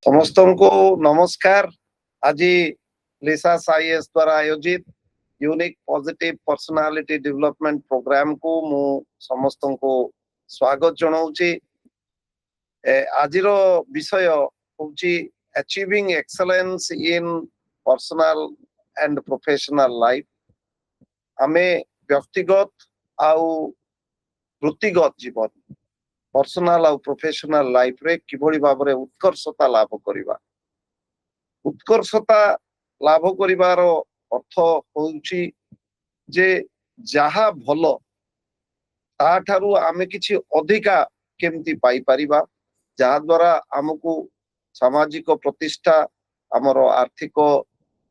समस्त को नमस्कार। आज लिसा साइएस द्वारा आयोजित unique positive personality development program को मु समस्त को स्वागत जनाऊँची। आज विषय होची achieving excellence in personal and professional life. आमे व्यक्तिगत आउ वृत्तिगत जीवन पर्सनल आउ प्रोफेशनल लाइफ रे किभली भाव में उत्कर्षता लाभ करिबा। उत्कर्षता लाभ करिवार अर्थ होउची जे जहा भलो ता ठारू आमे किछि अधिका केमती पाई परिबा, जहा द्वारा हमकु सामाजिक प्रतिष्ठा, हमर आर्थिक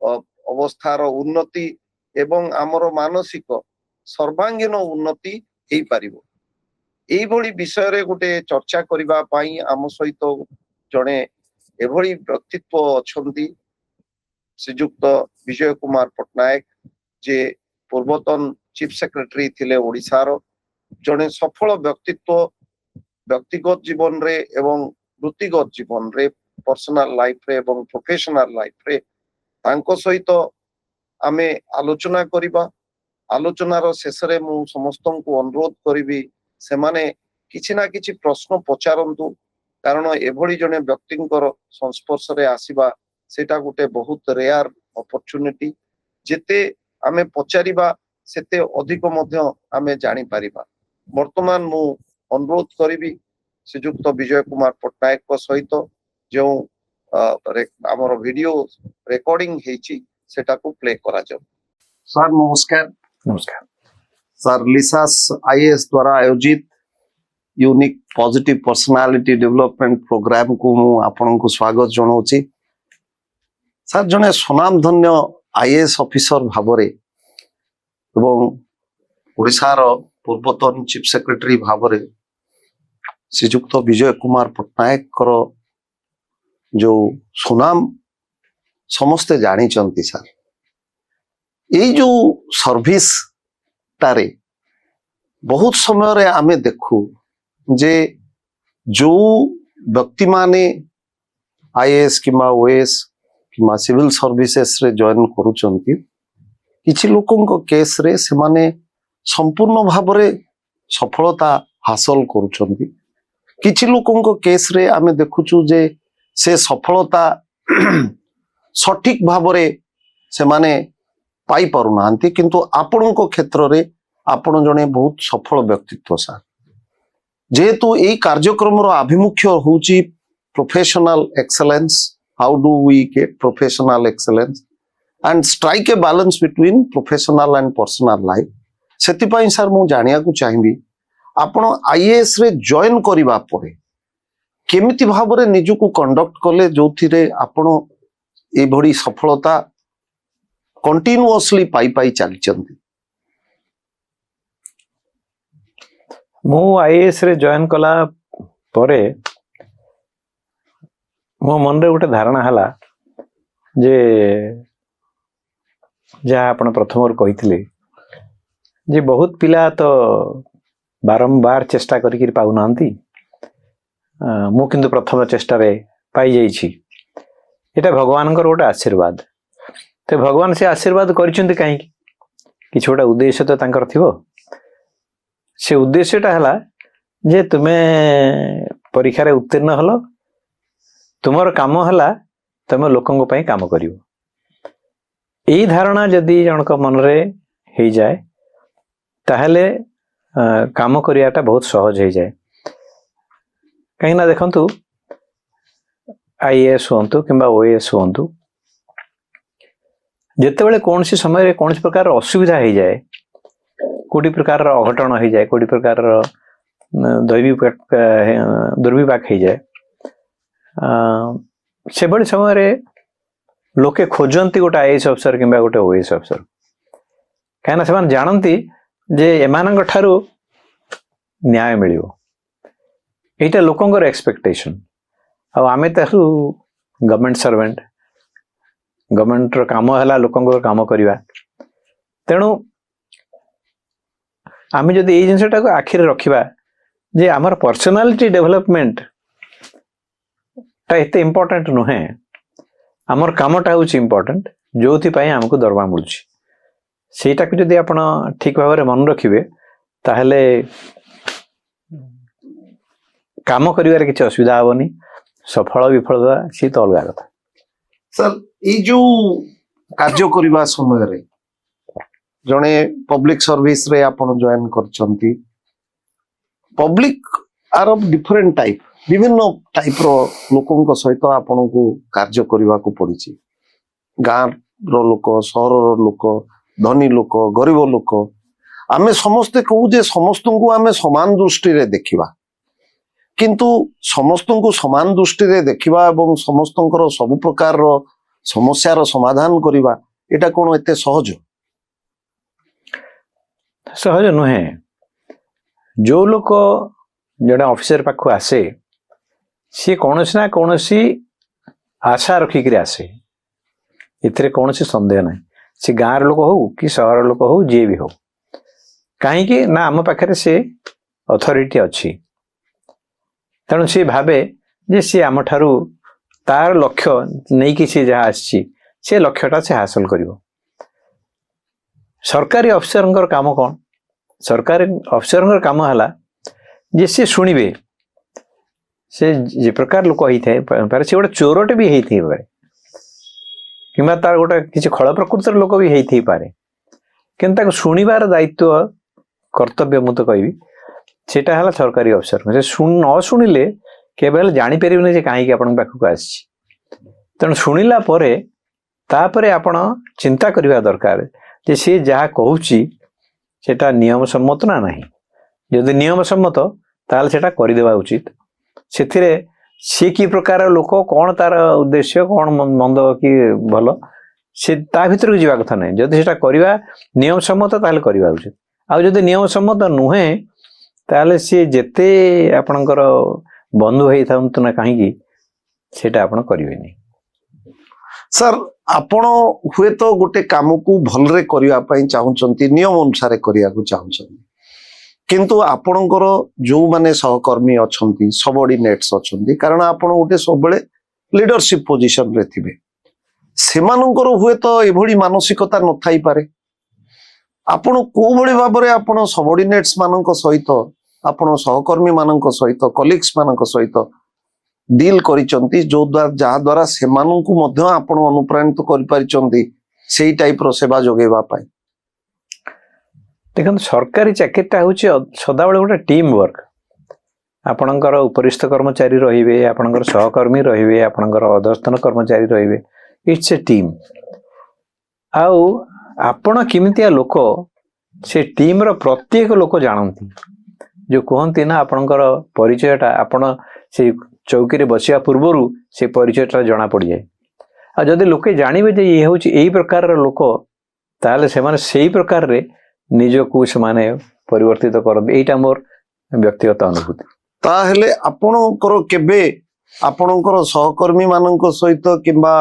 अवस्थार उन्नति एवं हमर मानसिक सर्वांगीन उन्नति हेई परिबो। एई भली विषय रे गोटे चर्चा करिबा पाई आम सहित जणे एभली व्यक्तित्व अछंती श्रीजुक्त विजय कुमार पटनायक जे पूर्वतन चीफ सेक्रेटरी थिले ओडिसार। जणे सफल व्यक्तित्व व्यक्तिगत जीवन रे एवं वृत्तिगत जीवन रे पर्सनल लाइफ रे एवं प्रोफेशनल लाइफ रे तांको सहित आमे आलोचना करिबा। आलोचनार शेष रे मु समस्तन को अनुरोध करिबी से माने किछि ना किछि प्रश्न पचारंतु, कारण एभली जने व्यक्तिंकर संस्पर्श रे आसीबा सेटा गोटे बहुत रेयर अपॉर्चुनिटी। जेते आमे पचारिबा सेते अधिक मध्य आमे जानि परिबा। वर्तमान मु अनुरोध करिबी श्रीजुक्त विजय कुमार पटनायक को सहित जो हमर वीडियो रिकॉर्डिंग हेची सेटा को प्ले करा जाऊ। सर नमस्कार। नमस्कार सर, लिसास आईएएस द्वारा आयोजित unique positive personality development program को मु आपन को स्वागत जनाऊँची। सर, जने सुनाम धन्य आईएएस ऑफिसर भावरे एवं ओडिशार पूर्वतन चीफ सेक्रेटरी भावरे श्रीजुक्त विजय कुमार पटनायक कर जो सुनाम समस्ते जानी चंती। सर, ये जो सर्विस तारे बहुत समय रे आमे देखू जे जो व्यक्ति माने आईएएस किमा ओएस किमा सिविल सर्विसेस रे जॉइन करूचंती, किछि लोकन को केस रे से माने संपूर्ण भाव रे सफलता हासिल करूचंती। किछि लोकन को केस रे आमे देखुचु जे से सफलता सठिक भाव रे से माने पाई पारु नांती, किंतु आपण को क्षेत्र रे आपण जने बहुत सफल व्यक्तित्व। सर, जेहेतु यही कार्यक्रम रो आभिमुख्य होची professional excellence, how do we get professional excellence and strike a balance between professional and personal life. सेति पई सर मु जानिया को चाहिबी आपण आईएएस रे जॉइन करिबा परे केमिति भाव रे निजु को कंडक्ट कले जोथि रे आपण ए भडी सफलता कंटिन्यूअसली पाई पाई चलचंती। मु आईएएस रे जॉइन कला परे मो मन रे गोटे धारणा हला जे जहाँ आपण प्रथम कहिथिले जे बहुत पिला तो बारंबार चेष्टा करिक पाउ नांती, मु किंतु प्रथम चेष्टा रे पाई जाइछि। एटा भगवान को गोटे आशीर्वाद। तो भगवान से आशीर्वाद करिसेंती काहे कि छोटा उद्देश्य तो तांकर थिबो। से उद्देश्यटा हला जे तुमे परीक्षा रे उत्तीर्ण हलो, तुमर काम हला तुम लोकंग पई काम करिवो। एई धारणा जदि जनक मन रे हेई जाए ताहले काम करियाटा बहुत सहज हेई जाए। कहीं ना देखंतु आईएएस होंतु किंबा ओएएस होंतु, जेतेबेले कौन सी समय रे कौन प्रकार असुविधा हेई जाए, कोटी प्रकार अघटन हो जाए, कोटी प्रकार दुर्विपाक हो जाए, से बड़ी समय रे लोके खोजंती गोटे आईएएस अफसर किंबा गोटे ओएएस अफसर। कहीं से जानती जे एमानंग ठारू न्याय मिलिवो, एटा लोकंगर एक्सपेक्टेशन। आ आमे ताहु गवर्नमेंट सर्वेंट, गवर्नमेंट रो काम हला लोकंगर काम करिवा। तेणु आमे जदि एई जिनसटा को आखिर रखिबा जे हमर पर्सनालिटी डेवलपमेंट ଟା ଏତେ ଇମ୍पोर्टाट नुहे आमर कामटा हूँ इम्पोर्टाट जो आमको दरमा मिलूँ सेटा को जदि आप ठीक भाव में मन रखिए ताहले काम करिवार किसी असुविधा हेनी सफल विफलता सी तो अलग कथा सर ये जो कार्य करने समय जड़े पब्लिक सर्विस रे आपण जॉइन करचंती public are of different type विभिन्न टाइप रो लोकों सहित आपण को कार्य करने को पड़ी गाँव रो लोक सहर रो लोक धनी लोक गरीब लोक आमे समस्ते कहू जे समस्त को आमे समान दृष्टि रे देखिबा किंतु समस्त को समान दृष्टि रे देखिबा एवं समस्तंकर सब प्रकार रो समस्या रो समाधान करिबा एटा कोन एते सहज सहज नुहे जो लोक जड़े ऑफिसर पाखु आसे सी कौन ना कौन आशा रखिक आसे इतरे कौन संदेह ना सी गाँव लोक हो कि सहर लोक हो जी भी हो कहीं ना आम पाखे से अथॉरिटी अच्छी तेणु सी भावे जे सी आम ठारू तार लक्ष्य नहीं कि सी जहाँ आसी से लक्ष्यटा से हासिल करिवो सरकारी अफिसर काम कौन सरकारी अफिसर काम है जे सी शुणवे से जे प्रकार लोक होता है से गोटे चोरटे भी होती पारे कि तार गोटे किसी खल प्रकृतिर लोक भी होती पारे कि शुणवार दायित्व कर्तव्य मु तो कहबी सेटा है सरकारी अफिसर से न शुणिले केवल जापर कहीं आपण पाखक आसी तेणु शुणिला तापर आपण चिंता करवा दरकार जे सी जहाँ कहूँ सेटा नियम सम्मत ना नहीं जदि नियम सम्मत ताल सेटा करदेवा उचित से सी कि प्रकार लोक कौन तार उद्देश्य कौन मंद कि भल से ता भीतर जावा कथा नहीं जदि सेटा करवा नियम सम्मत ताल करवा उचित आउ जदि नियम सम्मत नुहे ताले सी जेते आपणकर बंधु होई थांतु ना कहीं सेटा आपण करिवेनी सर आपण हुए तो गोटे काम को भलरे करिया पई चाहुचंती नियम अनुसार करिया को चाहुचंती किंतु आपणकर जो माने सहकर्मी अछंती सबऑर्डिनेट्स अछंती कारण आपण गोटे सब बेले लीडरशिप पोजीशन रे थिबे सेमानकर हुए तो एभली मानसिकता न थाई पारे आपण को भली भाबरे आपण सबऑर्डिनेट्स मानक सहित आपण सहकर्मी मानक सहित कलीग्स मानक सहित डील करिचंती जो जहाँ द्वारा सेमानंकु मध्य आपण अनुप्राणित करि परिचंती सेही टाइप रो सेवा जोगेबा पाई देखो सरकारी चाकरीटा हूँ सदा बेले गोटे टीम वर्क आपणकर उपरिस्थ कर्मचारी रहिबे आपणकर सहकर्मी रहिबे आपणकर अधस्तन कर्मचारी रहिबे इट्स ए टीम आउ आपण किमितिया लोक से टीम रो प्रत्येक लोक जानती जो कहती ना आपणकर परिचयटा आपण से चौकी रे बसिया पूर्वर से परिचयटा जना पड़ जाए आ जदि लोके जानवे जे ये हूँ यही प्रकार लोक ताले से माने सेही प्रकार रे निजको से परिवर्तित करते यहीटा मोर व्यक्तिगत अनुभूति ताहेले आपणकर केबे आपणकर सहकर्मी मानक सहित किंबा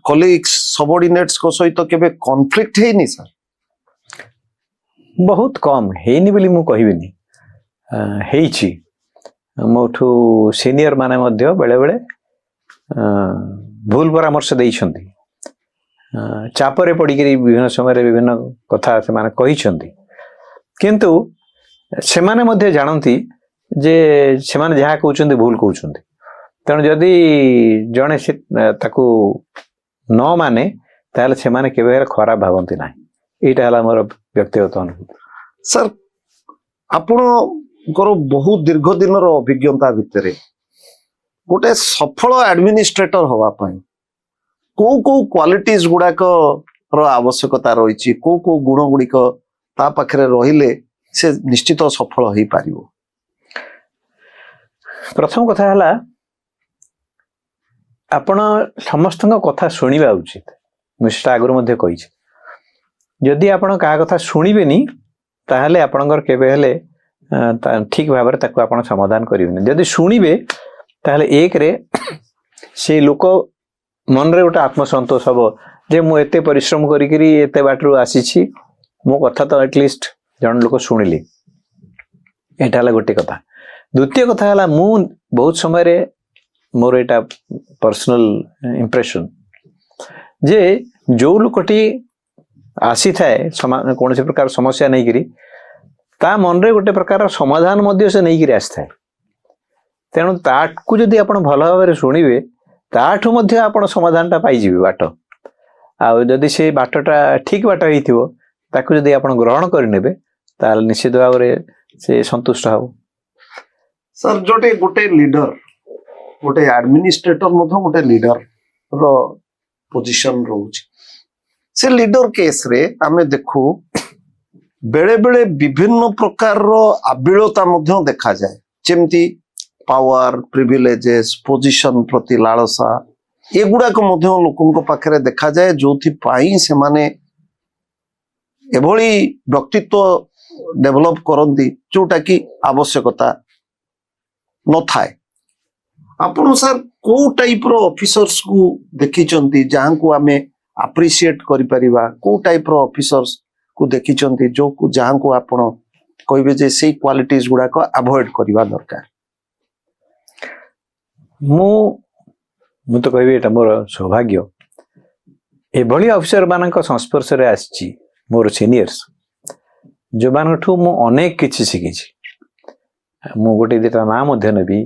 कलीग्स सबऑर्डिनेट्स को सहित केबे कॉन्फ्लिक्ट हेनी सर बहुत कम हेनी बोली मु कहबिनी हेइछि मोठू सीनियर माने मध्य बेले बेले भूल परामर्श देइछंती चापरे पड़िकरी विभिन्न समय विभिन्न कथा से माने कहिछंती किंतु से माने मध्य जानती जे से माने जहाँ कहउछंती भूल कहउछंती तेणु जदि जड़े से ताकू न माने ताले से माने केबे खराब भावंती ना एटा हला मोर व्यक्तिगत अनुभूति सर आपणकर बहुत दीर्घ दिन अभिज्ञता भितर गोटे सफल एडमिनिस्ट्रेटर हवा पाई को क्वालिटीज गुड़ाक आवश्यकता रही को गुण गुड़िक ता पाखरे रहिले से निश्चित सफल हो पारिबो प्रथम कथा हला आपण समस्त कथा शुणा उचित मुझे आगुरी मध्य कही जदि आपण क्या कथा शुणिबेनी ताहले आपणकर केबे हेले ठीक भाव में ताकू आपण समाधान करिवेनी जदि शुणिबे ताहले एक रे से लोक मन रे गोटे आत्मसंतोष हम जे मु एते परिश्रम करी एते बाटरू आसी मो कथा तो एटलिस्ट जन लोक शुणिले एटा हला गोटे कथा द्वितीय कथा हला मु बहुत समय रे मोर एटा पर्सनल इंप्रेशन जे जो लोकटी आसी थाए कौन से प्रकार समस्या नहीं करी ता मन रे गोटे प्रकार समाधान मध्य से नहीं करी आसी थाए तेणु ताकू जदि आपण भल भाव शुणिबे ताठू मध्य आपण समाधान टा पाई जिवे बाट आ जदि से बाटटा ठीक बाट होइथिबो ताकू जदि आपण ग्रहण करि नेबे ताल निश्चित भाव रे से संतुष्ट हो। सर जोटे गोटे लीडर गोटे एडमिनिस्ट्रेटर मधो गोटे लीडर रो पोजीशन रोच से लीडर केस रे आमे देखू बेले बेले विभिन्न प्रकार रो आबिलता मध्य देखा जाए जेमती पावर प्रिविलेजेस पोजीशन प्रति लालसा एगुड़ा को मध्य लोकों पाखरे देखा जाए जो पाई से माने एभली व्यक्तित्व डेवलप करती जोटा कि आवश्यकता न थाए आपण सर को टाइप रो ऑफिसर्स को देखिचंती जहां को आमे अप्रिशिएट करि परिबा को टाइप रो ऑफिसर्स को देखिचंती जो को जहां को आपण कहबे जे सेही क्वालिटीज गुडा को अवॉइड करबा दरकार। मु तो कहबी एटा मोर सौभाग्य एभली ऑफिसर मानक संस्पर्श रे आछि मोर सीनियर्स जो मानठू मु अनेक किछि शिखिछि मु गोटे दिटा नाम मध्य नेबी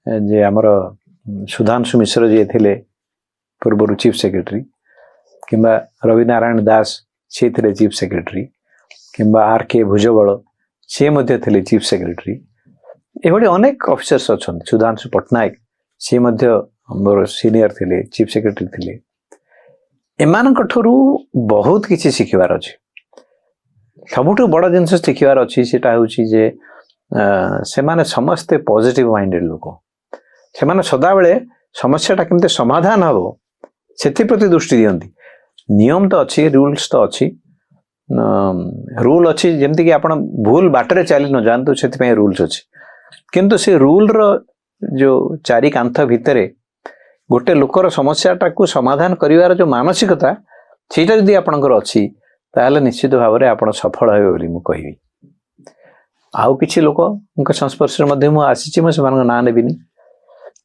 जे हमर सुधांशु मिश्र जे थिले पूर्व चीफ सेक्रेटरी किंबा रवि नारायण दास से थिले चीफ सेक्रेटरी किंबा आर के भुजबल से मध्य थिले चीफ सेक्रेटरी एभली अनेक ऑफिसर्स अछन सुधांशु पटनायक से मध्य मोर सीनियर थिले चीफ सेक्रेटरी थिले एमानक ठरू बहुत किछि शिखिबार अछि सबुठु बड़ जिनस शिखिबार अछि सेटा होछि जे से माने समस्ते पॉजिटिव माइंडेड लोक से माने सदा बेले समस्याटा केमते समाधान हबो सेति प्रति दृष्टि दियंती नियम तो अछि रूल्स तो अछि रूल अछि जेमति कि आपण भूल बाटरे चली न जानतो सेति पय रूल्स अछि किंतु से रूल रो जो चारि कांथ भितरे गोटे लोकर समस्याटा को समाधान करिवार जो मानसिकता सेटा जदि आपणकर अछि ताहले निश्चित भाव रे आपण सफल हेबे बोली मु कहिबी। आउ किछि लोक उनका संस्पर्श मध्ये मु आसीछि म समान ना नेबिनी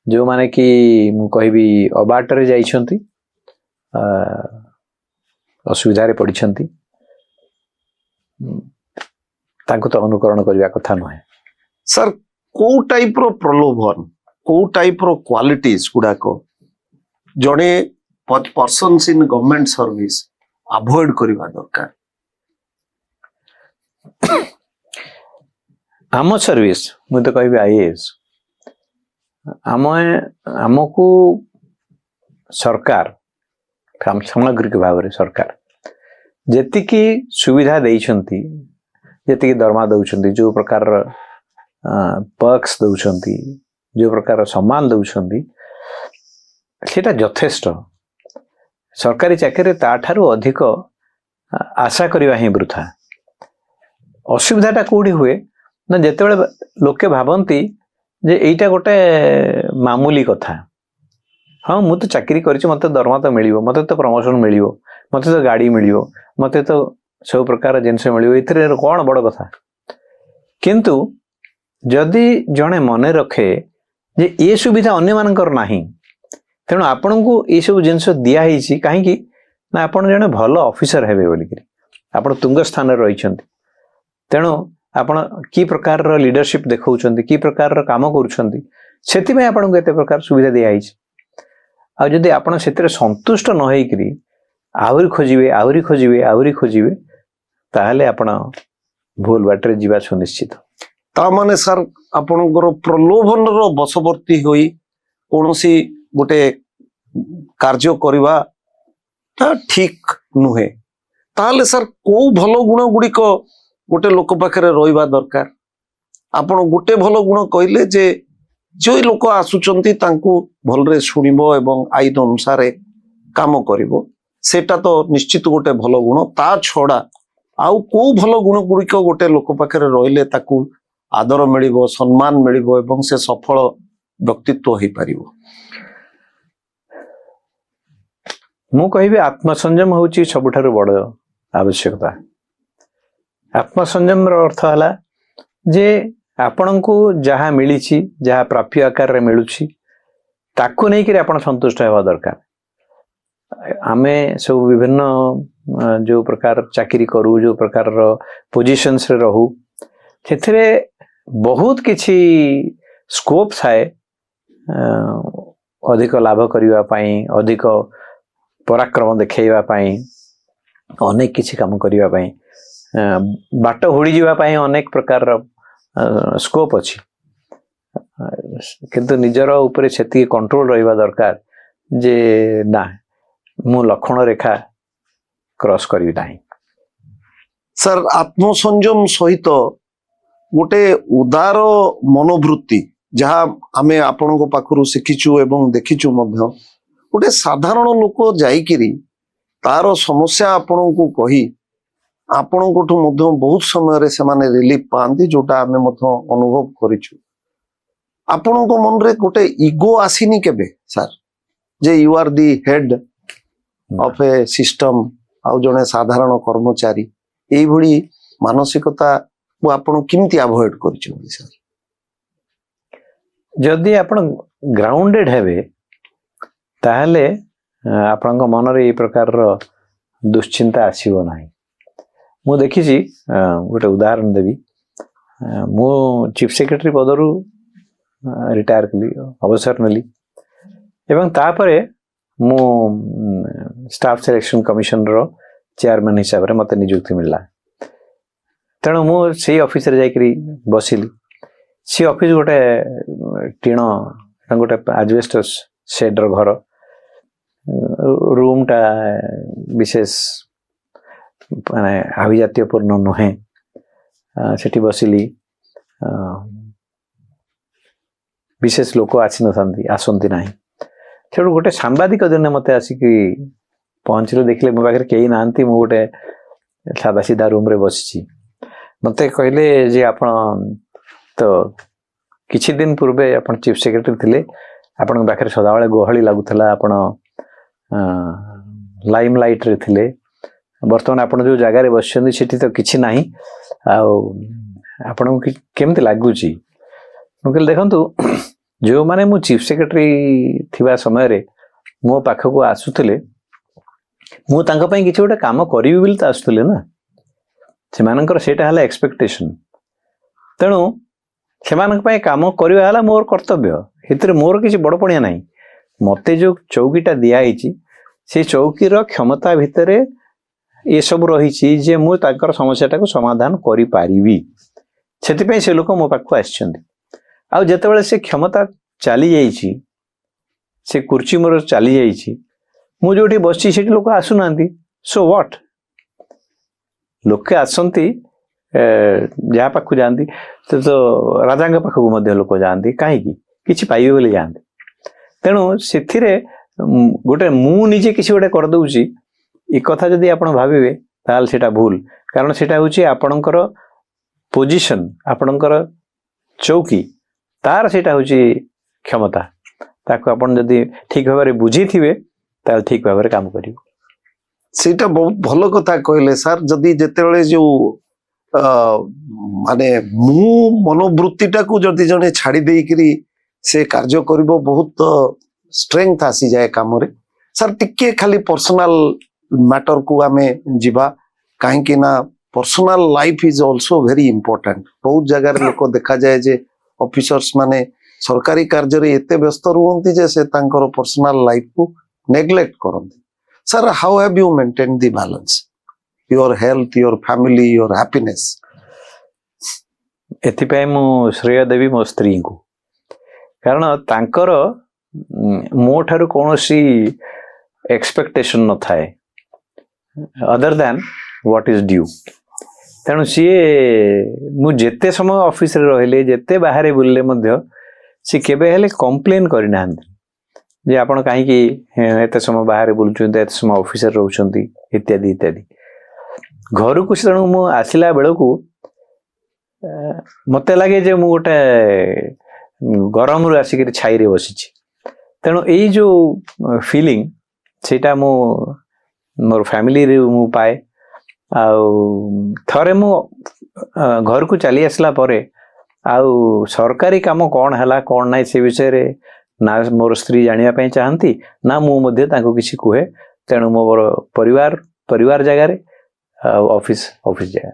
जो माने कि मु कहिबी अबाटरे जाइछंती असुविधा रे पडिछंती ताको तो अनुकरण करिवा कथा नहे। सर को टाइप रो प्रलोभन को टाइप रो क्वालिटीज गुडा को जड़े persons in government service avoid करबा दरकार। आम सर्विस मु तो कहबी आईएएस आमको सरकार सामग्रिक भाव रे सरकार जेतिकी सुविधा देइछंती जेतिकी दरमा दउछंती जो प्रकार पर्क्स दउछंती जो प्रकार सम्मान दउछंती सेटा यथेष्ट सरकारी चाकरी ताठारु अधिक आशा करिवा ही वृथा असुविधाटा कोडी हुए ना जेते बेले लोके भाबंती जे एइटा गोटे मामूली कथा हाँ मु तो चाकरी करिछि मते दरमा तो मिलिबो मते तो प्रमोशन मिलिबो मते तो गाड़ी मिलिबो मते तो सब प्रकार जिनस मिलिबो इथरे कोन बड़ कथा किंतु जदि जणे मने रखे जे ए सुविधा अन्य मानकर नाही तेणु आपण को ये सब जिनस दिया हिची काहे कि ना आपण जणे भलो ऑफिसर हेबे बोली कि आपण तुंग स्थान रे रहिछंती तेणु आपण की प्रकार रो लीडरशिप देखौछंती की प्रकार रो काम करूछंती सेति में आपण को एते प्रकार सुविधा दिया हिची आ जदि आपण सेतरे संतुष्ट न होई कि आउरी खोजिबे ताहले आपण भूल बाटरे जीवा सुनिश्चित। ता माने सर आपनकर प्रलोभन रो बसवर्ती होई कोनोसी गोटे कार्य करिवा ता ठीक नुहे ताहले सर को भलो गुण गुडी को गोटे लोक पाखरे रहिबा दरकार। आपण गोटे भलो गुण कहले जे जो लोक आसुचंती तांको भलरे सुनिबो एवं आईन अनुसार काम करिवो सेटा तो निश्चित गोटे भलो गुण ता छोड़ा आउ को भलो गुण गुडी को गोटे लोक पाखरे रहिले ताकू आदर मिलिबो सम्मान मिलिबो एवं से सफल व्यक्तित्व होई परिबो। मु कहबी आत्मसंयम होची सबुठारु बड़ आवश्यकता। आत्मसंयम रो अर्थ हला जे आपन को जहा मिलिछि जहा प्राप्य आकार रे मिलुछि ताकू नहीं कि आपण संतुष्ट हेबा दरकार आमे सब विभिन्न जो प्रकार चाकरी करू जो प्रकार पोजिशन्स रे रहू सेथिरे बहुत किछि स्कोप थाए अधिक लाभ करिवा पाई अधिक पराक्रम देखैवा पाई अनेक किछि काम करिवा पाई बाट होड़ी जीवा पाई अनेक प्रकार स्कोप अछि किंतु निजर ऊपर सेति कंट्रोल रहिबा दरकार जे ना मु लक्षण रेखा क्रॉस करी नाही। सर आत्मसंयम सहित गोटे उदार मनोवृत्ति जहाँ आमे आपनको पाखरु शिखिचु एवं देखिचु मध्य गोटे साधारण लोक जाइकिरी तार समस्या आपनको कही आपनकोठु मध्य बहुत समय रे सेमाने रिलीफ पांती जोटा आमे मध्य अनुभव करिचु आपनको मन रे गोटे ईगो आसीनी केबे सर जे you are the head of a system आउ जने साधारण कर्मचारी एई भली मानसिकता को आपण किमती अवॉइड करिछु सर जदि आपण ग्राउंडेड हेबे ताहले आपनक मन रे ए प्रकार रो दुश्चिंता आसीबो नाही। मु देखिछि गोटे उदाहरण देबी मु चीफ सेक्रेटरी पदरु रिटायर कली अवसर नेली एवं तापरे मु स्टाफ सिलेक्शन कमिशन रो चेयरमैन हिसाब रे मते नियुक्ति मिलला तेणु मु से ऑफिस रे जाइकरी बसिली सी ऑफिस गोटे टीण गोटे एजबेस्टस शेड रो घर रूम टा विशेष माने आभिजातीय पूर्ण नुहे सेठी बसिली विशेष लोक आसी नथांती आसंती नाही तेणु गोटे सांबादिक दिन मते आसिकी पहुंचले देखले मो पाखरे केही नांती मु गोटे सादा सीधा रूम रे बसिची मते कहले जे आपण तो किछि दिन पूर्वे आपण चीफ सेक्रेटरी थिले आपण पाखरे सदाबळे गोहळी लागुथला आपण लाइम लाइट रे थिले वर्तमान आपण जो जगह रे बसछन्ती सेठी तो किछि नाही आ आपण केमते लागुची मु कहले देखंतु जो माने मु चीफ सेक्रेटरी थिबा समय रे मो पाखको आसुतले मु तांका पई किछि गोटे काम करिवि बिल त आसुतले ना से मानकर सेटा हला एक्सपेक्टेशन तेणु से मानक पई काम करिवा हला मोर कर्तव्य हितरे मोर किछि बडपणिया नाही मते जो चौकीटा दिया आइछि से चौकी रो क्षमता भितरे ये सब रहिछि जे मु तांकर समस्याटा को समाधान करि पारिबी सेति पई से लोक मो पाखको आछछन्ती आ जेतेबेले से क्षमता चली जाइछि से कुर्ची मोर चली जाइछि मु जोठी बसछि सेठी लोक आसु नांती सो व्हाट लोक आसंती जहा पाखु जानती तो राजांग पाखु मध्य लोक जानती काहे की किछि पाइबे बोली जानती तेणु सेथिरे गोटे मु निजे किछि गोटे कर दउछि ए कथा जदि आपण भाबिबे ताल सेटा भूल कारण सेटा होछि आपणकर पोजीशन आपणकर चौकी तार सेटा होछि क्षमता ताको आपण जदि ठीक भाबरे बुझी थिबे ताल ठीक भाबरे काम करियो सेटा बहुत भलो कथा कहले सर जदि जेतेबेले जो माने मु मनोवृत्तिटा को जदि जने छाड़ी देइकरी से कार्य करिवो बहुत स्ट्रेंथ आसी जाए काम रे सर टिके खाली पर्सनल मैटर को आमे जीवा काहे कि ना personal life is also very important बहुत जगह लोक देखा जाए जे ऑफिसर्स माने सरकारी कार्य रे एते व्यस्त रहंती जे से तांकर पर्सनल लाइफ को नेग्लेक्ट करंती sir how have you maintain the balance your health your family your happiness एथि पय मु श्रेय देवी मो स्त्री को कारण तांकर मो ठारू कोनोसी एक्सपेक्टेशन न थाए other than what is due तेणु सी मु जेते समय ऑफिस रे रहले जेते बाहर बुलले मध्य सी केबे हेले कंप्लेन करि नांती जे आपण काहे कि एते समय बाहर बुलचुंते एते समय ऑफिस रे रहउचंती इत्यादि इत्यादि घर को तेणु मु आसिला बेलकू मते लागे जे मु गोटे गरम रु आसिक छाई रे बसिछि तेणु एई जो फीलिंग सेटा मु मोर फैमिली रे मु पाए आउ थरे मु घर को चली आसला परे आउ सरकारी काम कौन हला कौन नहीं से विषय रे ना मोर स्त्री जानिया पई चाहंती ना मु मध्ये तांको किछि कुहे तेणु मोर परिवार जगह रे ऑफिस जगह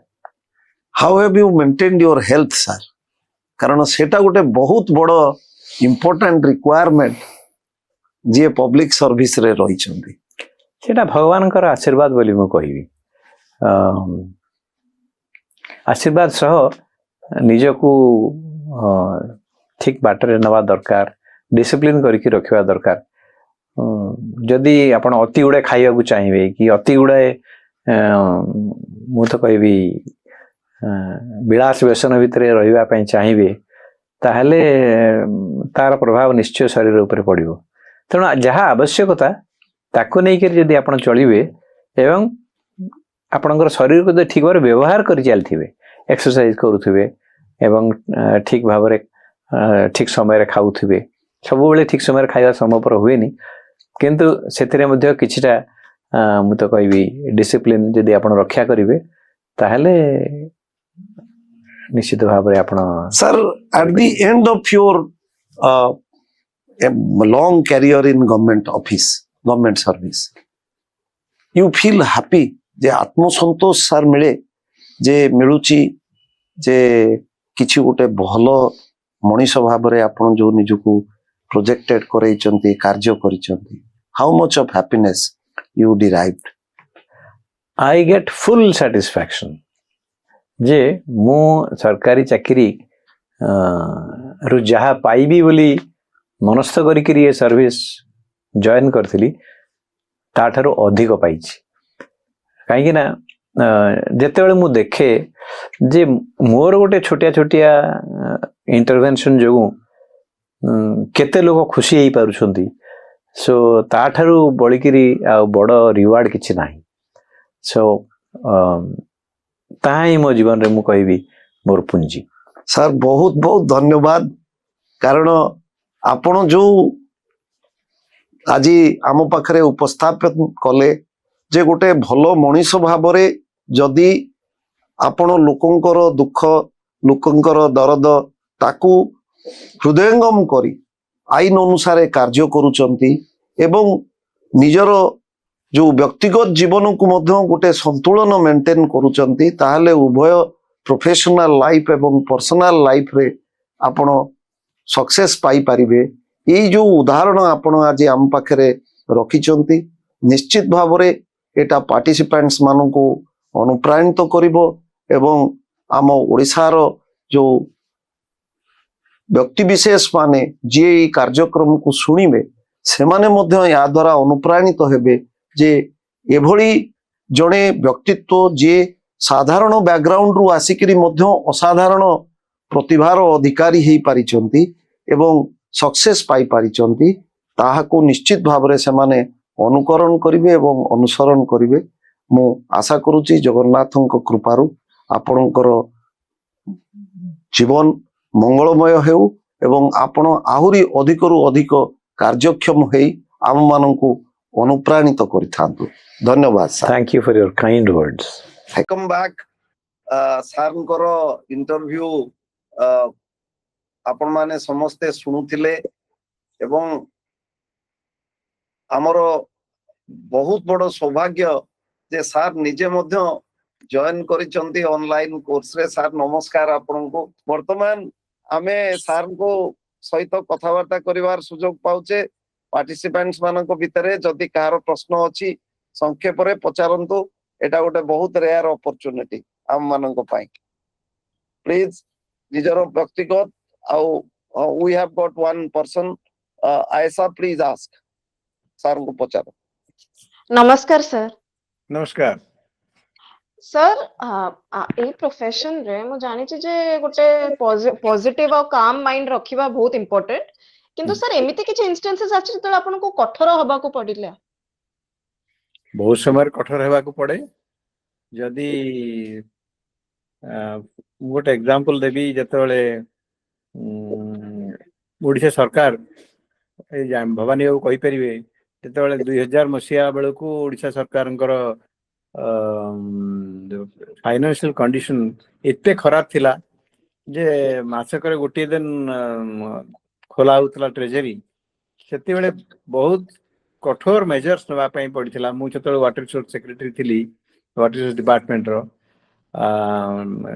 how have you maintained your health sir कारण सेटा गोटे बहुत बड़ इम्पोर्टेंट रिक्वायरमेंट जे पब्लिक सर्विस रे रही छंदी सेटा भगवानकर आशीर्वाद बोली मु कहिबी आशीर्वाद सह निजको ठीक बाटरे नवा दरकार डिसिप्लिन करके रखिवा दरकार जदि आपण अति गुड़े खाइबा को चाहिए कि अति गुड़े मु तो कहबी विलास व्यसन भितर रहिबा पई चाहिए ताहले तार प्रभाव निश्चय शरीर ऊपर पड़िबो तेणु जहाँ आवश्यकता ताको नहीं कर जदि आपण चलिबे एवं आपणकर शरीर को ठीक भाव व्यवहार कर चलथिबे एक्सरसाइज करुथिबे एवं ठीक भाव ठीक समय खाऊथिबे सब बेले ठीक समय खाइबा संभवपर हुएनी किंतु सेथिरे मध्ये किछिटा मु तो कहबी डिसिप्लिन जदि आपण रक्षा करिवे ताहले निश्चित भाव रे आपण sir at the end of your long career in government office government service you feel happy जे आत्मसंतोष सर मिले जे मिलुची जे किछि गोटे भलो मनीष भाव रे आपण जो निजको प्रोजेक्टेड करैचंती कार्य करिचंती how much of happiness you derived I get full satisfaction जे मु सरकारी चाकरी रु जहा पाइबी बोली मनस्थ करिकरी ये सर्विस जॉइन करथिली ताठारो अधिक पाइछि काहे ना जेतेबेले मु देखे जे मोर गोटे छोटिया छोटिया इंटरवेंशन जो केते लोग खुशी हेई पारुछंती सो ताठारो बळिकरी आ बड़ रिवार्ड किछि नाही सो ताई मो जीवन रे मु कहबी मोर पुंजी सर बहुत बहुत धन्यवाद कारण आपण जो आज आम पाखरे उपस्थापन कले जे गोटे भलो मनीष भाव रे जदि आपण लोकंकर दुख लोकंकर दर्द ताकू हृदयंगम करी आईन अनुसार कार्य करुचंती एवं निजर जो व्यक्तिगत जीवन को मध्य गोटे संतुलन मेंटेन करुचंती ताहले उभय प्रोफेशनल लाइफ एवं पर्सनल लाइफ रे आपण सक्सेस पाई परिबे ये जो उदाहरण आपण आज आम पाखरे रखिचंती निश्चित भाव रे एटा पार्टिसिपेंट्स मानन को अनुप्राणित करिवो एवं आम ओडिसार जो व्यक्ति विशेष माने जे कार्यक्रम को सुनिबे से माने मध्य या द्वारा अनुप्राणित हेबे जे एभली जड़े व्यक्तित्व जे साधारण बैकग्राउंड रु आसिकरी मध्य असाधारण प्रतिभार अधिकारी हेई पारिचंती एवं सक्सेस पाई पारिचंती ताहाको निश्चित भाव रे से माने अनुकरण करिवे एवं अनुसरण करिवे मु आशा करूची जगन्नाथଙ୍କ कृपारु आपणकर जीवन मंगलमय हेउ एवं आपण आहुरी अधिकरु अधिक कार्यक्षम हेई आम माननकु अनुप्राणित करिथांतु धन्यवाद sir thank you for your kind words welcome back सारंकर इंटरव्यू आपण माने समस्ते सुनुथिले एवं आमर बहुत बड़ सौभाग्य जे सार निजे मध्य जॉइन करिसंती ऑनलाइन कोर्स रे सार नमस्कार आपनको वर्तमान आमे सार को सहित कथावार्ता करिवार सुयोग पाउचे पार्टिसिपेंट्स मानको भितरे जदि कार प्रश्न अछि संक्षेप रे पचारंतु एटा गोटे बहुत रेयर अपॉर्चुनिटी आम मानको पाई प्लीज निजरो व्यक्तिगत आउ we have got one person Ayesha please ask sir को पचारो नमस्कार सर नमस्कार सर ए प्रोफेशन रे मु जानि छी जे गोटे पॉजिटिव और काम माइंड रखिबा बहुत इंपोर्टेंट किंतु सर एमिति किछ इंस्टेंसेस अछि त आपन को कठोर होबा को पडिले बहुत समय कठोर हेबा को पड़े जदि गोटे एग्जांपल देबी जतबेले ओडिशा सरकार भवानी बाबू कहि परिबे जतबेले 2000 मसिया बेलको ओडिशा सरकारଙ୍କର फाइनेंशियल कंडीशन एते खराब थिला जे मासकर गोटे दिन खोला होतला ट्रेजरी ସେତେବେଳେ ବହୁତ କଠୋର ମେଜର୍ସ ନେବା ପାଇଁ ପଡିଥିଲା। ମୁଁ ଯେତେବେଳେ ୱାଟର ରିସୋର୍ସ ସେକ୍ରେଟାରୀ ଥିଲି, ୱାଟର ରିସୋର୍ସ ଡିପାର୍ଟମେଣ୍ଟର,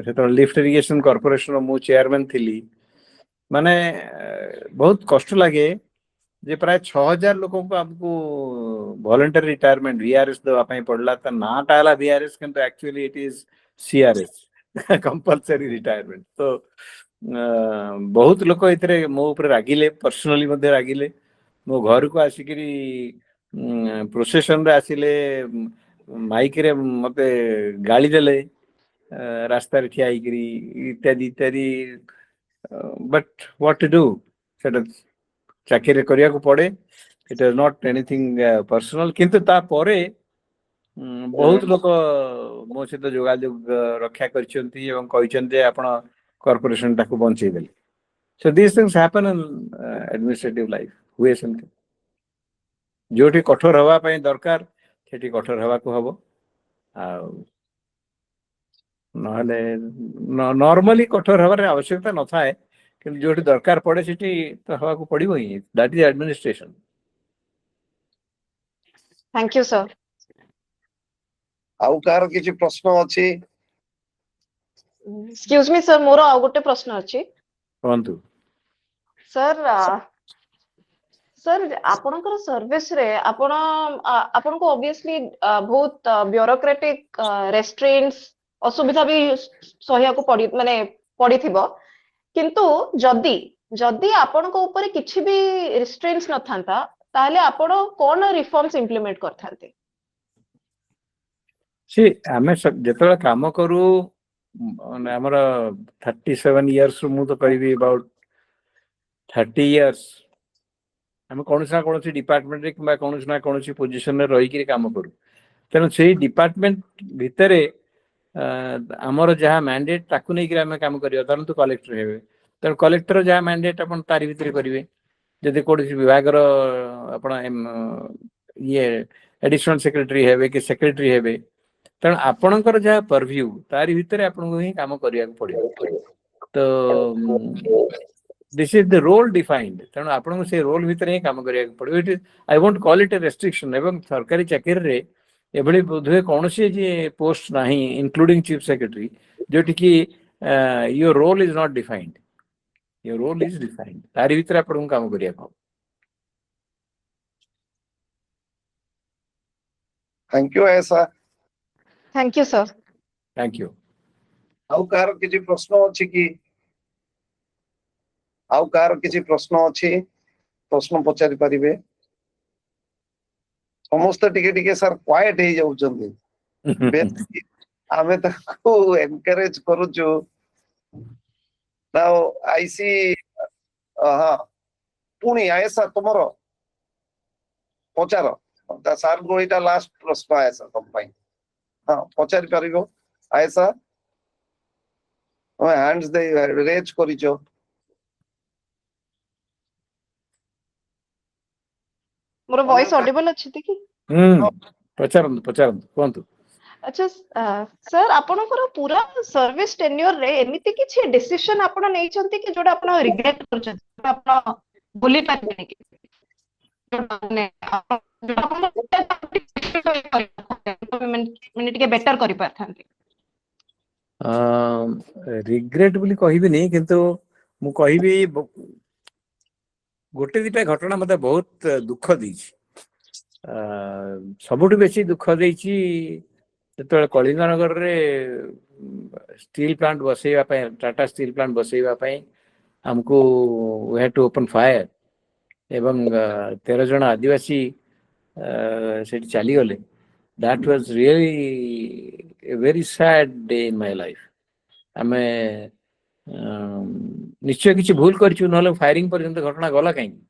ସେତେବେଳେ ଲିଫ୍ଟ ଇରିଗେସନ କର୍ପୋରେସନର ମୁଁ ଚେୟାରମ୍ୟାନ୍ ଥିଲି। ମାନେ ବହୁତ କଷ୍ଟ ଲାଗେ ଯେ ପ୍ରାୟ 6000 ଲୋକଙ୍କୁ ଆମକୁ ଭଲେଣ୍ଟାରୀ ରିଟାୟାରମେଣ୍ଟ VRS ଦେବା ପାଇଁ ପଡିଲା। ତା ନାଁଟା ହେଲା VRS, କିନ୍ତୁ actually eat is CRS, compulsory retirement. ତ ବହୁତ ଲୋକ ଏଥିରେ ମୋ ଉପରେ ରାଗିଲେ, ପର୍ସନାଲି ମଧ୍ୟ ରାଗିଲେ। ମୋ ଘରକୁ ଆସିକିରି ପ୍ରୋସେସନରେ ଆସିଲେ, ମାଇକରେ ମତେ ଗାଳି ଦେଲେ, ରାସ୍ତାରେ ଠିଆ ହେଇକିରି, ଇତ୍ୟାଦି ଇତ୍ୟାଦି। ବଟ୍ ହ୍ୱାଟ ଟୁ ଡୁ, ସେଟା ଚାକିରି କରିବାକୁ ପଡେ। ଇଟ୍ ଇଜ ନଟ୍ ଏନିଥିଙ୍ଗ ପର୍ସନାଲ। କିନ୍ତୁ ତାପରେ ବହୁତ ଲୋକ ମୋ ସହିତ ଯୋଗାଯୋଗ ରକ୍ଷା କରିଛନ୍ତି ଏବଂ କହିଛନ୍ତି ଯେ ଆପଣ କର୍ପୋରେସନ ଟାକୁ ବଞ୍ଚେଇ ଦେଲେ। So these things happen in administrative life, ହୁଏ ସେମିତି। ଯୋଉଠି କଠୋର ହବା ପାଇଁ ଦରକାର ସେଠି କଠୋର ହେବାକୁ ହବ, ଆଉ ନହେଲେ ନର୍ମାଲି କଠୋର ହେବାର ଆବଶ୍ୟକତା ନଥାଏ, କିନ୍ତୁ ଯୋଉଠି ଦରକାର ପଡେ ସେଠି ତ ହେବାକୁ ପଡିବ ହିଁ। That is administration. Thank you sir. ଆଉ କାହାର କିଛି ପ୍ରଶ୍ନ ଅଛି? ଏକ୍ସକ୍ୟୁଜ ମି ସାର୍, ମୋର ଆଉ ଗୋଟେ ପ୍ରଶ୍ନ ଅଛି। କୁହନ୍ତୁ। ସାର୍ ସାର୍ ଆପଣଙ୍କର ସର୍ଭିସରେ ଆପଣଙ୍କୁ ଅବଭିୟସଲି ବହୁତ ବ୍ୟୁରୋକ୍ରାଟିକ ରେଷ୍ଟ୍ରିନ୍ସ ଅସୁବିଧା ବି ସହିବାକୁ ପଡିଥିବ। କିନ୍ତୁ ଯଦି ଯଦି ଆପଣଙ୍କ ଉପରେ କିଛି ବି ରେଷ୍ଟ୍ରିନ୍ସ ନଥାନ୍ତା, ତାହେଲେ ଆପଣ କଣ ରିଫର୍ମସ ଇମ୍ପ୍ଲିମେଣ୍ଟ କରିଥାନ୍ତେ? ଆମେ ଯେତେବେଳେ କାମ କରୁ, ମାନେ ଆମର 37 years, ମୁଁ ତ କହିବି about 30 years ଆମେ କୌଣସି ନା କୌଣସି ଡିପାର୍ଟମେଣ୍ଟରେ କିମ୍ବା କୌଣସି ନା କୌଣସି ପୋଜିସନରେ ରହିକିରି କାମ କରୁ। ତେଣୁ ସେଇ ଡିପାର୍ଟମେଣ୍ଟ ଭିତରେ ଆମର ଯାହା ମ୍ୟାଣ୍ଡେଟ୍ ତାକୁ ନେଇକିରି ଆମେ କାମ କରିବା। ଧରନ୍ତୁ କଲେକ୍ଟର ହେବେ, ତେଣୁ କଲେକ୍ଟର ଯାହା ମ୍ୟାଣ୍ଡେଟ୍ ଆପଣ ତାରି ଭିତରେ କରିବେ। ଯଦି କୌଣସି ବିଭାଗର ଆପଣ ଆଡିସନାଲ ସେକ୍ରେଟାରୀ ହେବେ କି ସେକ୍ରେଟାରୀ ହେବେ, ତେଣୁ ଆପଣଙ୍କର ଯାହା ପରଭ୍ୟୁ ତାରି ଭିତରେ ଆପଣଙ୍କୁ ହିଁ କାମ କରିବାକୁ ପଡିବ। ତ this is the role defined. ତେଣୁ ଆପଣଙ୍କୁ ସେ ରୋଲ ଭିତରେ ହିଁ କାମ କରିବାକୁ ପଡିବ। It is, I won't call it a restriction. ଏବଂ ସରକାରୀ ଚାକିରିରେ ଏଭଳି ବୋଧହୁଏ କୌଣସି ପୋଷ୍ଟ ନାହିଁ, ଇନକ୍ଲୁଡିଂ ଚିଫ ସେକ୍ରେଟାରୀ, ଯୋଉଠିକି your role is not defined. Your role is defined. ତାରି ଭିତରେ ଆପଣଙ୍କୁ କାମ କରିବାକୁ ହବ। ଥ୍ୟାଙ୍କ ୟୁ ଆୟସା। Thank you sir. Thank you. ଆଉ କାହାର କିଛି ପ୍ରଶ୍ନ ଅଛି କି? ଆଉ କାହାର କିଛି ପ୍ରଶ୍ନ ଅଛି? ପ୍ରଶ୍ନ ପଚାରି ପାରିବେ। ସମସ୍ତେ ଟିକେ ଟିକେ ସାର୍ କ୍ୱାଏଟ ହେଇଯାଉଛନ୍ତି। ଆମେ ତାକୁ ଏନକରେଜ କରୁଛୁ। ନାଉ ଆଇ ସି, ହଁ, ପୁଣି ଆୟସା ତୁମର ପଚାର। ସାର୍ଙ୍କୁ ଏଇଟା ଲାଷ୍ଟ ପ୍ରଶ୍ନ ଆୟସା ତମ ପାଇଁ। ହଁ, ପଚାରି ପାରିବ ଆୟସା। ତମେ ହ୍ୟାଣ୍ଡସ୍ ଦେଇ ରେଜ୍ କରିଛ। ମୋର ଭଏସ ଅଡିବଲ ଅଛି କି? ପଚାରନ୍ତୁ ପଚାରନ୍ତୁ, କୁହନ୍ତୁ। ଆଚ୍ଛା ସାର୍, ଆପଣଙ୍କର ପୁରା ସର୍ଭିସ ଟେନ୍ୟୁରରେ ଏମିତି କିଛି ଡିସିସନ ଆପଣ ନେଇଛନ୍ତି କି ଯୋଉଟା ଆପଣ ରିଗ୍ରେଟ କରୁଛନ୍ତି, ଆପଣ ଭୁଲି ପାରିବେନି କି? ମାନେ ଟିକେ ବେଟର କରିପାରିଥାନ୍ତି। ରିଗ୍ରେଟ ବୋଲି କହିବିନି, କିନ୍ତୁ ମୁଁ କହିବି ଗୋଟେ ଦିଟା ଘଟଣା ମତେ ବହୁତ ଦୁଃଖ ଦେଇଛି। ସବୁଠୁ ବେଶୀ ଦୁଃଖ ଦେଇଛି ଯେତେବେଳେ କଳିଙ୍ଗନଗରରେ ଷ୍ଟିଲ ପ୍ଲାଣ୍ଟ ବସେଇବା ପାଇଁ, ଟାଟା ଷ୍ଟିଲ ପ୍ଲାଣ୍ଟ ବସେଇବା ପାଇଁ ଆମକୁ we had to open fire, ଏବଂ 13 ଜଣ ଆଦିବାସୀ ସେଠି ଚାଲିଗଲେ। That was really a very sad day in my life. ଆମେ ନିଶ୍ଚୟ କିଛି ଭୁଲ କରିଛୁ, ନହେଲେ ଫାୟାରିଂ ପର୍ଯ୍ୟନ୍ତ ଘଟଣା ଗଲା କାହିଁକି?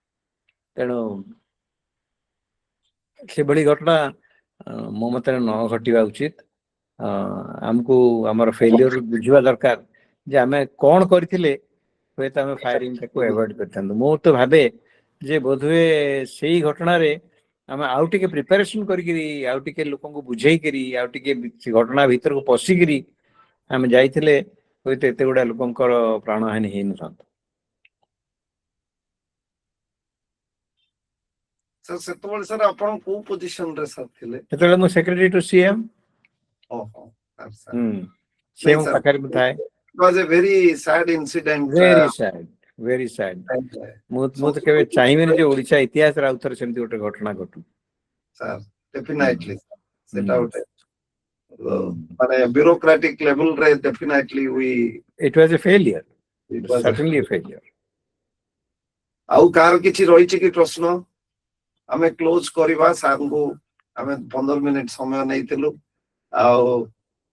ତେଣୁ ସେଭଳି ଘଟଣା ମୋ ମତରେ ନ ଘଟିବା ଉଚିତ। ଆମକୁ ଆମର ଫେଲିୟର ବୁଝିବା ଦରକାର ଯେ ଆମେ କଣ କରିଥିଲେ ହୁଏତ ଆମେ ଫାୟାରିଂ ଟାକୁ ଆଭଏଡ କରିଥାନ୍ତୁ। ମୁଁ ତ ଭାବେ ଯେ ବୋଧହୁଏ ସେଇ ଘଟଣାରେ ଆମେ ଆଉ ଟିକେ ପ୍ରିପାରେସନ କରିକିରି, ଆଉ ଟିକେ ଲୋକଙ୍କୁ ବୁଝେଇକିରି, ଆଉ ଟିକେ ଘଟଣା ଭିତରକୁ ପଶିକିରି ଆମେ ଯାଇଥିଲେ ହୁଏତ ଏତେ ଗୁଡା ଲୋକଙ୍କର ପ୍ରାଣହାନି ହେଇନଥାନ୍ତା। सर सेतबेले सर आपण को पोजीशन रे सर थिले ସେତେବେଳେ ମୁଁ ସେକ୍ରେଟାରୀ ଟୁ ସିଏମ୍ ओहो सर ସିଏମ୍ sir. ପାଖରେ ମୁଁ ଥାଏ। it was a very sad incident very sad very sad. ମୁଁ ତ କେବେ ଚାହିଁବିନି ଯେ ଓଡ଼ିଶା ଇତିହାସରେ ଆଉ ଥରେ ସେମିତି ଗୋଟେ ଘଟଣା ଘଟୁ। सर डेफिनेटली सेटा Hmm. उठे माने ब्यूरोक्रेटिक लेवल रे definitely we It was a failure, it was certainly a failure. आउ कार किछि रहिछि कि प्रश्न आमे क्लोज करबा सर को आमे 15 मिनिट समय नैतिलु आउ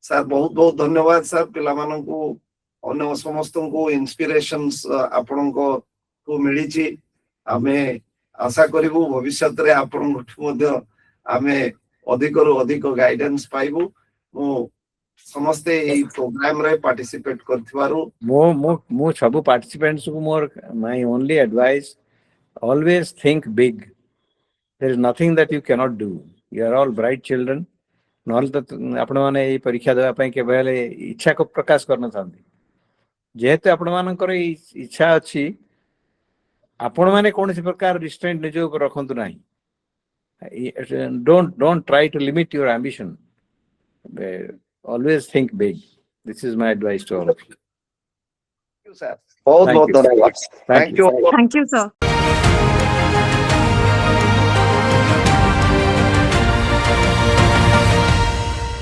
सर बहुत बहुत धन्यवाद सर पिला मानन को अन्य समस्त को इंस्पिरेशंस आपन को मिलिछि आमे आशा करिवु भविष्य रे आपन मध्ये आमे अधिकरु अधिक गाइडेंस पाइबु मु समस्ते ए प्रोग्राम रे पार्टिसिपेट करथिबारु ମୁଁ ସବୁ participants କୁ ମୋର my only advice, always think big. There is nothing that you cannot do. You are all bright children. ନହେଲେ ତ ଆପଣମାନେ ଏଇ ପରୀକ୍ଷା ଦେବା ପାଇଁ କେବେ ହେଲେ ଇଚ୍ଛାକୁ ପ୍ରକାଶ କରିନଥାନ୍ତି। ଯେହେତୁ ଆପଣମାନଙ୍କର ଏଇ ଇଚ୍ଛା ଅଛି, ଆପଣମାନେ କୌଣସି ପ୍ରକାର ରିଷ୍ଟ୍ରେଣ୍ଟ ନିଜ ଉପରେ ରଖନ୍ତୁ ନାହିଁ। Don't try to limit your ambition. Always think big. This is my advice to all of you. Sir बहुत Thank बहुत you. धन्यवाद Thank thank you Thank you, sir.